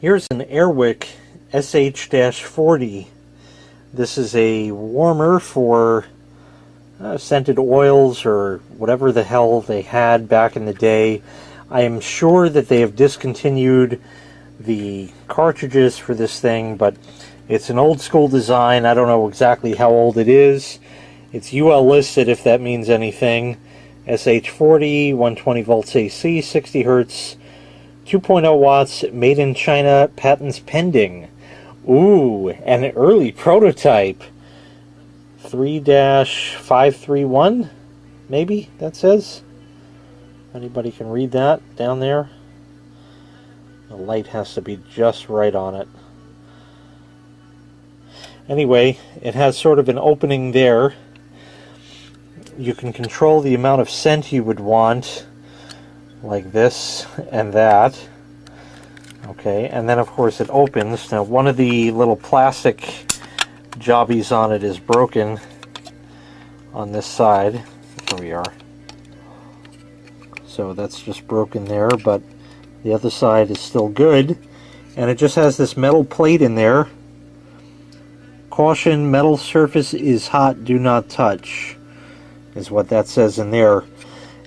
Here's an Airwick SH-40. This is a warmer for scented oils or whatever the hell they had back in the day. I am sure that they have discontinued the cartridges for this thing, but it's an old school design. I don't know exactly how old it is. It's UL listed, if that means anything. SH-40, 120 volts AC, 60 hertz, 2.0 watts, made in China, patents pending. Ooh, an early prototype. 3-531, maybe, that says. Anybody can read that down there? The light has to be just right on it. Anyway, it has sort of an opening there. You can control the amount of scent you would want, like this and that. Okay, and then of course it opens. Now one of the little plastic jobbies on it is broken on this side. There we are. So that's just broken there, but the other side is still good. And it just has this metal plate in there. Caution, metal surface is hot, do not touch, is what that says in there.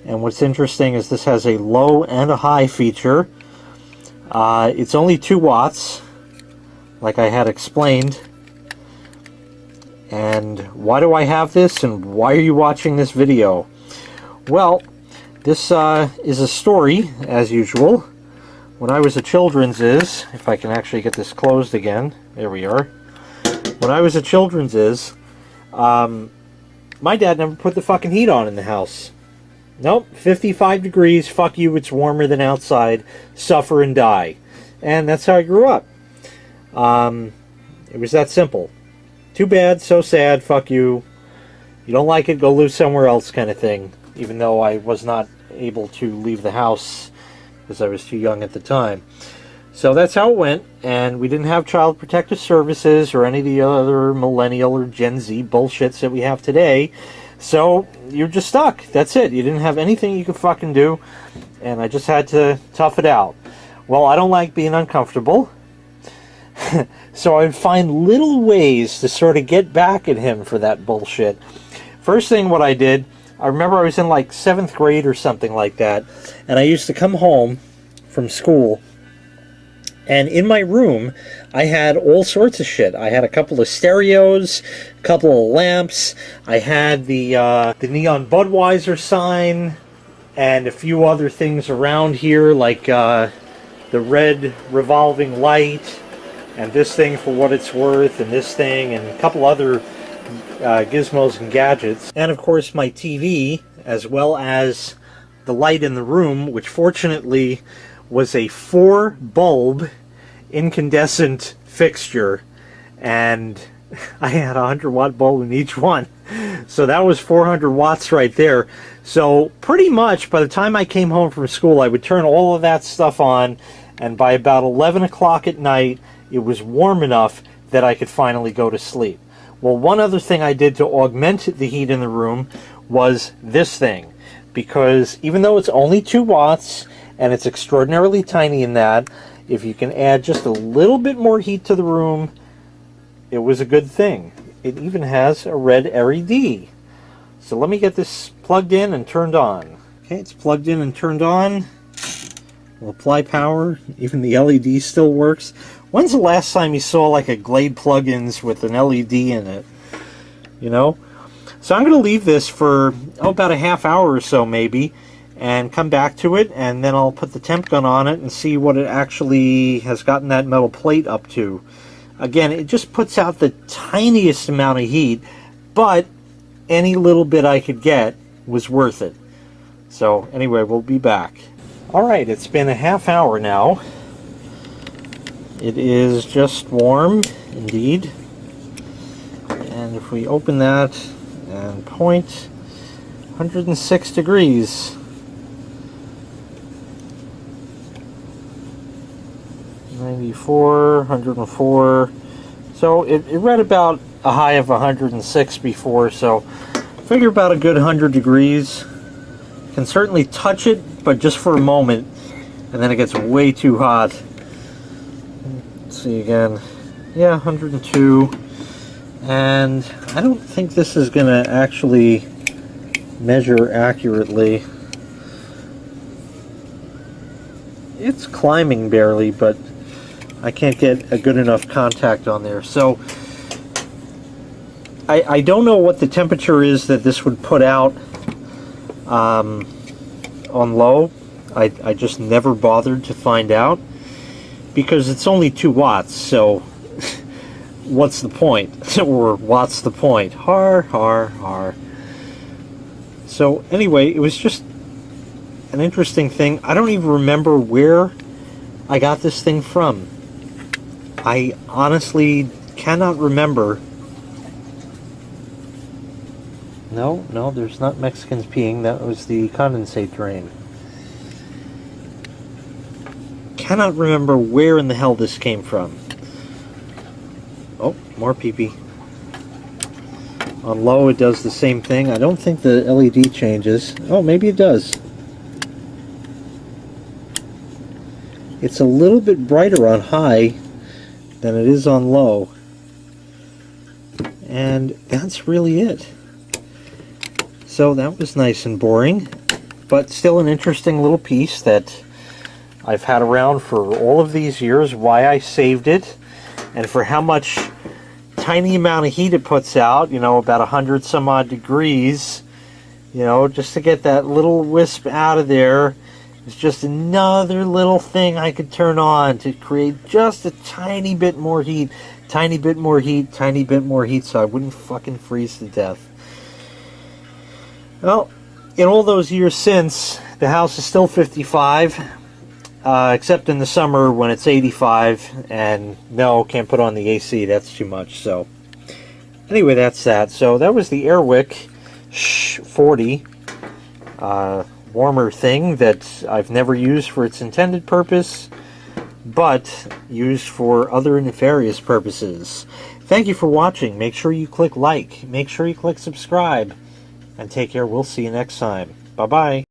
And what's interesting is this has a low and a high feature. It's only 2 watts, like I had explained. And why do I have this, and why are you watching this video? Well, this is a story, as usual. When I was a children's if I can actually get this closed again. There we are. When I was a children's my dad never put the fucking heat on in the house. Nope, 55 degrees, fuck you, it's warmer than outside, suffer and die. And that's how I grew up. It was that simple. Too bad, so sad, fuck you. You don't like it, go live somewhere else kind of thing. Even though I was not able to leave the house because I was too young at the time. So that's how it went, and we didn't have Child Protective Services or any of the other millennial or Gen Z bullshits that we have today. So you're just stuck. That's it. You didn't have anything you could fucking do, and I just had to tough it out. Well, I don't like being uncomfortable, so I would find little ways to sort of get back at him for that bullshit. First thing what I did, I remember I was in like 7th grade or something like that, and I used to come home from school, and in my room, I had all sorts of shit. I had a couple of stereos, a couple of lamps. I had the neon Budweiser sign, and a few other things around here, like the red revolving light, and this thing for what it's worth, and this thing, and a couple other gizmos and gadgets. And of course my TV, as well as the light in the room, which fortunately was a 4-bulb incandescent fixture, and I had a 100-watt bulb in each one, so that was 400 watts right there. So pretty much by the time I came home from school, I would turn all of that stuff on, and by about 11 o'clock at night it was warm enough that I could finally go to sleep. Well, one other thing I did to augment the heat in the room was this thing, because even though it's only 2 watts and it's extraordinarily tiny in that, if you can add just a little bit more heat to the room, it was a good thing. It even has a red LED. So let me get this plugged in and turned on. Okay, it's plugged in and turned on. We'll apply power. Even the LED still works. When's the last time you saw like a Glade plugins with an LED in it? You know? So I'm going to leave this for about a half hour or so maybe, and come back to it, and then I'll put the temp gun on it and see what it actually has gotten that metal plate up to. Again, it just puts out the tiniest amount of heat, but any little bit I could get was worth it. So anyway, we'll be back. Alright, it's been a half hour now. It is just warm, indeed. And if we open that and point, 106 degrees. 94, 104. So it read about a high of 106 before, so figure about a good 100 degrees. Can certainly touch it, but just for a moment, and then it gets way too hot. let's see again. Yeah, 102. And I don't think this is going to actually measure accurately. It's climbing barely, but I can't get a good enough contact on there. So I don't know what the temperature is that this would put out on low. I just never bothered to find out because it's only 2 watts, so what's the point? Or what's the point? Har, har, har. So anyway, it was just an interesting thing. I don't even remember where I got this thing from. I honestly cannot remember. No, there's not Mexicans peeing. That was the condensate drain. Cannot remember where in the hell this came from. Oh, more pee-pee. On low, it does the same thing. I don't think the LED changes. Oh, maybe it does. It's a little bit brighter on high than it is on low. And that's really it. So that was nice and boring, but still an interesting little piece that I've had around for all of these years, why I saved it, and for how much tiny amount of heat it puts out, you know, about 100 some odd degrees, you know, just to get that little wisp out of there. It's just another little thing I could turn on to create just a tiny bit more heat, tiny bit more heat, tiny bit more heat, so I wouldn't fucking freeze to death. Well, in all those years since, the house is still 55, except in the summer when it's 85, and no, can't put on the AC, that's too much. So anyway, that's that. So that was the Airwick SH-40 warmer thing that I've never used for its intended purpose, but used for other nefarious purposes. Thank you for watching. Make sure you click like, make sure you click subscribe, and take care. We'll see you next time. Bye-bye.